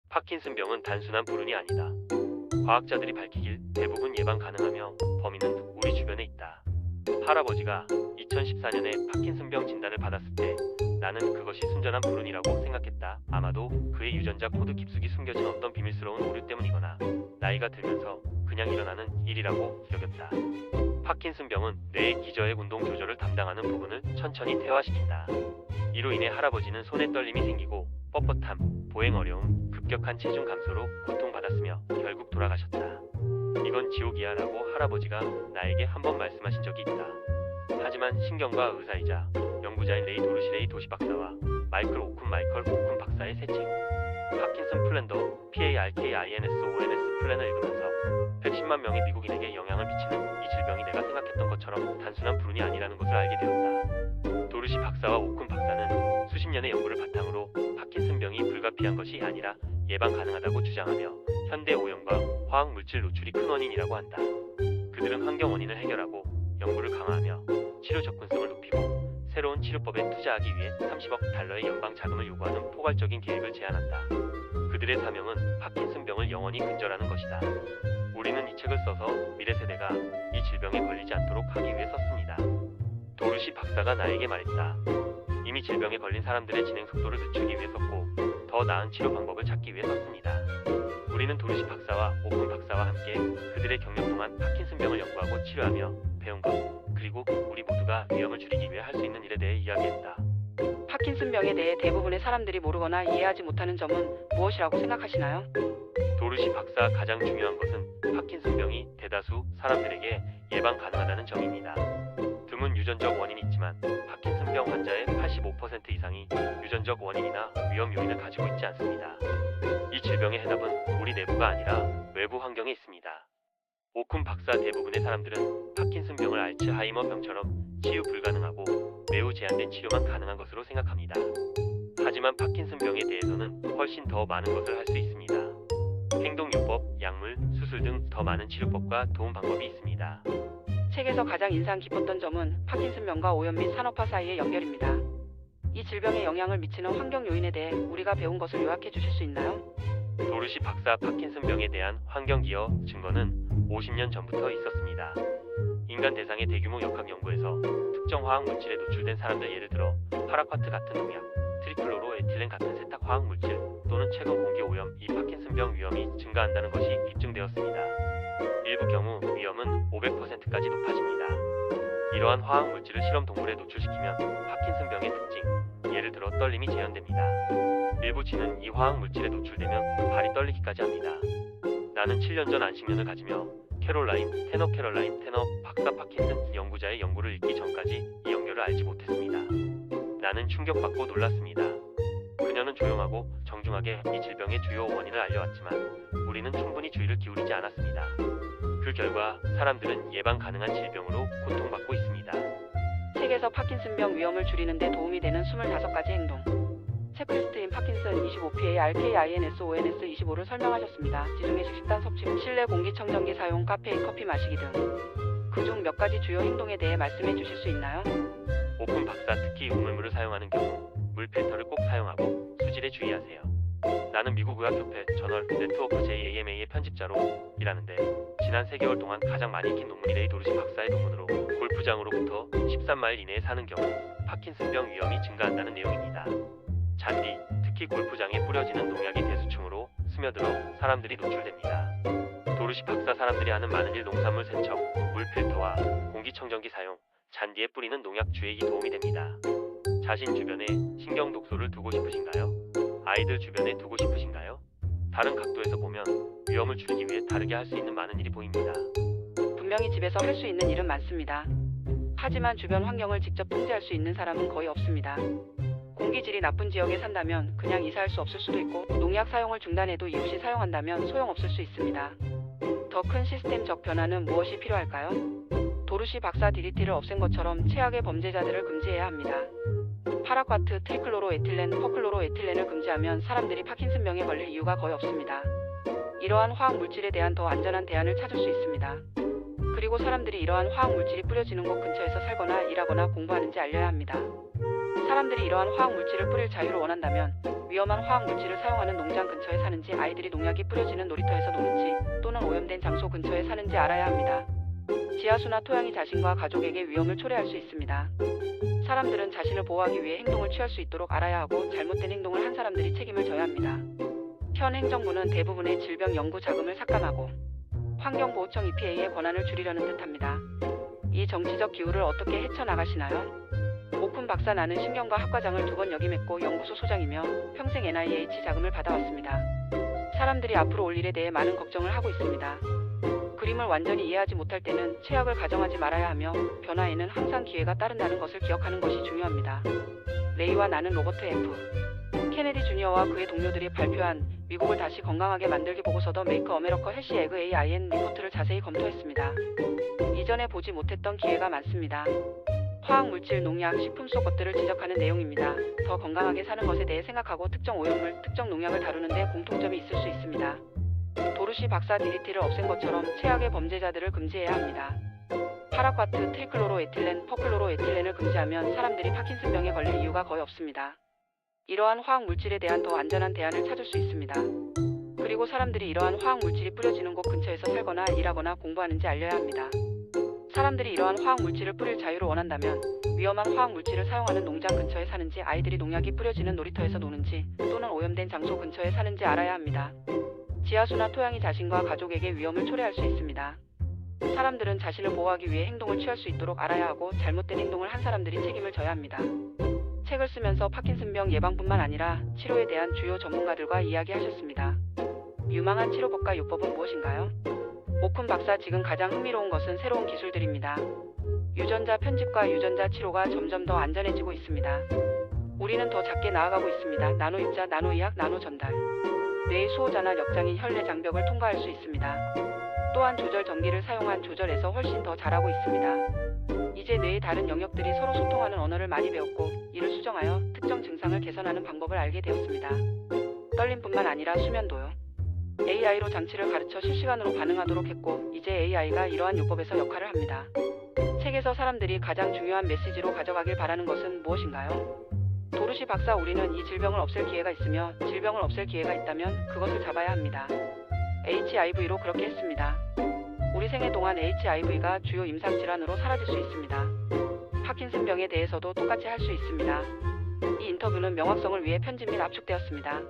파킨슨병은 단순한 불운이 아니다. 과학자들이 밝히길 대부분 예방 가능하며 범인은 우리 주변에 있다. 할아버지가 2014년에 파킨슨병 진단을 받았을 때 나는 그것이 순전한 불운이라고 생각했다. 아마도 그의 유전자 코드 깊숙이 숨겨진 어떤 비밀스러운 오류 때문이거나 나이가 들면서 그냥 일어나는 일이라고 여겼다. 파킨슨병은 뇌의 기저핵 운동 조절을 담당하는 부분을 천천히 퇴화시킨다. 이로 인해 할아버지는 손에 떨림이 생기고 뻣뻣함, 보행 어려움, 급격한 체중 감소로 고통받았으며 결국 돌아가셨다. 이건 지옥이야 라고 할아버지가 나에게 한 번 말씀하신 적이 있다. 하지만 신경과 의사이자 연구자인 레이 도르시레이 도시 박사와 마이클 오쿤 박사의 새 책 파킨슨 플랜더 PARKINSONS 플랜을 읽으면서 110만 명의 미국인에게 영향을 미치는 이 질병이 내가 생각했던 것처럼 단순한 불운이 아니라는 것을 알게 되었다. 도르시 박사와 오쿤 박사는 수십 년의 연구를 바탕으로 파킨슨병이 불가피한 것이 아니라 예방 가능하다고 주장하며 현대 오염과 화학 물질 노출이 큰 원인이라고 한다. 그들은 환경 원인을 해결하고 연구를 강화하며 치료 접근성을 높이고 새로운 치료법에 투자하기 위해 30억 달러의 연방 자금을 요구하는 포괄적인 계획을 제안한다. 그들의 사명은 파킨슨병을 영원히 근절하는 것이다. 우리는 이 책을 써서 미래 세대가 이 질병에 걸리지 않도록 하기 위해 썼습니다. 도르시 박사가 나에게 말했다. 이미 질병에 걸린 사람들의 진행 속도를 늦추기 위해 썼고 더 나은 치료 방법을 찾기 위해 썼습니다. 우리는 도르시 박사와 오픈 박사와 함께 그들의 경력 동안 파킨슨병을 연구하고 치료하며 배운 것, 그리고 우리 모두가 위험을 줄이기 위해 할 수 있는 일에 대해 이야기했다. 파킨슨병에 대해 대부분의 사람들이 모르거나 이해하지 못하는 점은 무엇이라고 생각하시나요? 도르시 박사 가장 중요한 것은 파킨슨병이 대다수 사람들에게 예방 가능하다는 점입니다. 드문 유전적 원인이 있지만 파킨슨병 환자의 85% 이상이 유전적 원인이나 위험 요인을 가지고 있지 않습니다. 이 질병의 해답은 우리 내부가 아니라 외부 환경에 있습니다. 오쿤 박사 대부분의 사람들은 파킨슨병을 알츠하이머병처럼 치유 불가능하고 매우 제한된 치료만 가능한 것으로 생각합니다. 하지만 파킨슨병에 대해서는 훨씬 더 많은 것을 할 수 있습니다. 행동요법, 약물, 수술 등 더 많은 치료법과 도움 방법이 있습니다. 책에서 가장 인상 깊었던 점은 파킨슨병과 오염 및 산업화 사이의 연결입니다. 이 질병에 영향을 미치는 환경 요인에 대해 우리가 배운 것을 요약해 주실 수 있나요? 도르시 박사 파킨슨병에 대한 환경 기여 증거는 50년 전부터 있었습니다. 인간 대상의 대규모 역학 연구에서 특정 화학 물질에 노출된 사람들, 예를 들어 파라콰트 같은 농약, 트리클로로 에틸렌 같은 세탁 화학 물질 또는 최근 공기 오염, 이 파킨슨병 위험이 증가한다는 것이 입증되었습니다. 일부 경우 위험은 500%까지 높아집니다. 이러한 화학 물질을 실험 동물에 노출시키면 파킨슨병의 특징, 예를 들어 떨림이 재현됩니다. 일부 쥐는 이 화학 물질에 노출되면 발이 떨리기까지 합니다. 나는 7년 전 안식년을 가지며 캐롤라인 테너 박사 파킨슨 연구자의 연구를 읽기 전까지 이 연결을 알지 못했습니다. 나는 충격받고 놀랐습니다. 그녀는 조용하고 정중하게 이 질병의 주요 원인을 알려왔지만 우리는 충분히 주의를 기울이지 않았습니다. 그 결과 사람들은 예방 가능한 질병으로 고통받고 있습니다. 책에서 파킨슨병 위험을 줄이는 데 도움이 되는 25가지 행동. 체크리스트인 파킨슨 25PARKINSONS25를 설명하셨습니다. 지중해식 식단 섭취, 실내 공기청정기 사용, 카페인 커피 마시기 등. 그중 몇 가지 주요 행동에 대해 말씀해 주실 수 있나요? 오픈 박사, 특히 우물물을 사용하는 경우 물 필터를 꼭 사용하고 수질에 주의하세요. 나는 미국 의학협회 저널 네트워크 JAMA의 편집자로 일하는데 지난 3개월 동안 가장 많이 읽힌 논문이 레이 도르시 박사의 논문으로 골프장으로부터 13마일 이내에 사는 경우 파킨슨병 위험이 증가한다는 내용입니다. 잔디, 특히 골프장에 뿌려지는 농약이 대수층으로 스며들어 사람들이 노출됩니다. 도르시 박사, 사람들이 하는 많은 일, 농산물 세척, 물 필터와 공기청정기 사용, 잔디에 뿌리는 농약 주의에 도움이 됩니다. 자신 주변에 신경 독소를 두고 싶으신가요? 아이들 주변에 두고 싶으신가요? 다른 각도에서 보면 위험을 줄이기 위해 다르게 할 수 있는 많은 일이 보입니다. 분명히 집에서 할 수 있는 일은 많습니다. 하지만 주변 환경을 직접 통제할 수 있는 사람은 거의 없습니다. 공기질이 나쁜 지역에 산다면 그냥 이사할 수 없을 수도 있고, 농약 사용을 중단해도 이웃이 사용한다면 소용없을 수 있습니다. 더 큰 시스템적 변화는 무엇이 필요할까요? 도르시 박사 DDT를 없앤 것처럼 최악의 범죄자들을 금지해야 합니다. 파라콰트, 트리클로로에틸렌, 퍼클로로에틸렌을 금지하면 사람들이 파킨슨병에 걸릴 이유가 거의 없습니다. 이러한 화학 물질에 대한 더 안전한 대안을 찾을 수 있습니다. 그리고 사람들이 이러한 화학 물질이 뿌려지는 곳 근처에서 살거나 일하거나 공부하는지 알려야 합니다. 사람들이 이러한 화학 물질을 뿌릴 자유를 원한다면 위험한 화학 물질을 사용하는 농장 근처에 사는지 아이들이 농약이 뿌려지는 놀이터에서 노는지 또는 오염된 장소 근처에 사는지 알아야 합니다. 지하수나 토양이 자신과 가족에게 위험을 초래할 수 있습니다. 사람들은 자신을 보호하기 위해 행동을 취할 수 있도록 알아야 하고 잘못된 행동을 한 사람들이 책임을 져야 합니다. 현 행정부는 대부분의 질병 연구 자금을 삭감하고 환경보호청 EPA의 권한을 줄이려는 듯합니다. 이 정치적 기후를 어떻게 헤쳐나가시나요? 오쿤 박사 나는 신경과 학과장을 2번 역임했고 연구소 소장이며 평생 NIH 자금을 받아왔습니다. 사람들이 앞으로 올 일에 대해 많은 걱정을 하고 있습니다. 그림을 완전히 이해하지 못할 때는 최악을 가정하지 말아야 하며 변화에는 항상 기회가 따른다는 것을 기억하는 것이 중요합니다. 레이와 나는 로버트 F. 케네디 주니어와 그의 동료들이 발표한 미국을 다시 건강하게 만들기 보고서 더 메이크 어메리카 헬시 에그 AIN 리포트를 자세히 검토했습니다. 이전에 보지 못했던 기회가 많습니다. 화학물질, 농약, 식품 속 것들을 지적하는 내용입니다. 더 건강하게 사는 것에 대해 생각하고 특정 오염물, 특정 농약을 다루는 데 공통점이 있을 수 있습니다. 도르시 박사 DDT를 없앤 것처럼 최악의 범죄자들을 금지해야 합니다. 파라과트, 트리클로로에틸렌, 퍼클로로에틸렌을 금지하면 사람들이 파킨슨병에 걸릴 이유가 거의 없습니다. 이러한 화학물질에 대한 더 안전한 대안을 찾을 수 있습니다. 그리고 사람들이 이러한 화학물질이 뿌려지는 곳 근처에서 살거나 일하거나 공부하는지 알려야 합니다. 사람들이 이러한 화학물질을 뿌릴 자유를 원한다면 위험한 화학물질을 사용하는 농장 근처에 사는지 아이들이 농약이 뿌려지는 놀이터에서 노는지 또는 오염된 장소 근처에 사는지 알아야 합니다. 지하수나 토양이 자신과 가족에게 위험을 초래할 수 있습니다. 사람들은 자신을 보호하기 위해 행동을 취할 수 있도록 알아야 하고 잘못된 행동을 한 사람들이 책임을 져야 합니다. 책을 쓰면서 파킨슨병 예방뿐만 아니라 치료에 대한 주요 전문가들과 이야기하셨습니다. 유망한 치료법과 요법은 무엇인가요? 오쿤 박사 지금 가장 흥미로운 것은 새로운 기술들입니다. 유전자 편집과 유전자 치료가 점점 더 안전해지고 있습니다. 우리는 더 작게 나아가고 있습니다. 나노 입자, 나노 의학, 나노 전달. 뇌의 수호자나 역장인 혈내 장벽을 통과할 수 있습니다. 또한 조절 전기를 사용한 조절에서 훨씬 더 잘하고 있습니다. 이제 뇌의 다른 영역들이 서로 소통하는 언어를 많이 배웠고 이를 수정하여 특정 증상을 개선하는 방법을 알게 되었습니다. 떨림뿐만 아니라 수면도요. AI로 장치를 가르쳐 실시간으로 반응하도록 했고 이제 AI가 이러한 요법에서 역할을 합니다. 책에서 사람들이 가장 중요한 메시지로 가져가길 바라는 것은 무엇인가요? 도르시 박사, 우리는 이 질병을 없앨 기회가 있으며 질병을 없앨 기회가 있다면 그것을 잡아야 합니다. HIV로 그렇게 했습니다. 우리 생애 동안 HIV가 주요 임상질환으로 사라질 수 있습니다. 파킨슨병에 대해서도 똑같이 할 수 있습니다. 이 인터뷰는 명확성을 위해 편집 및 압축되었습니다.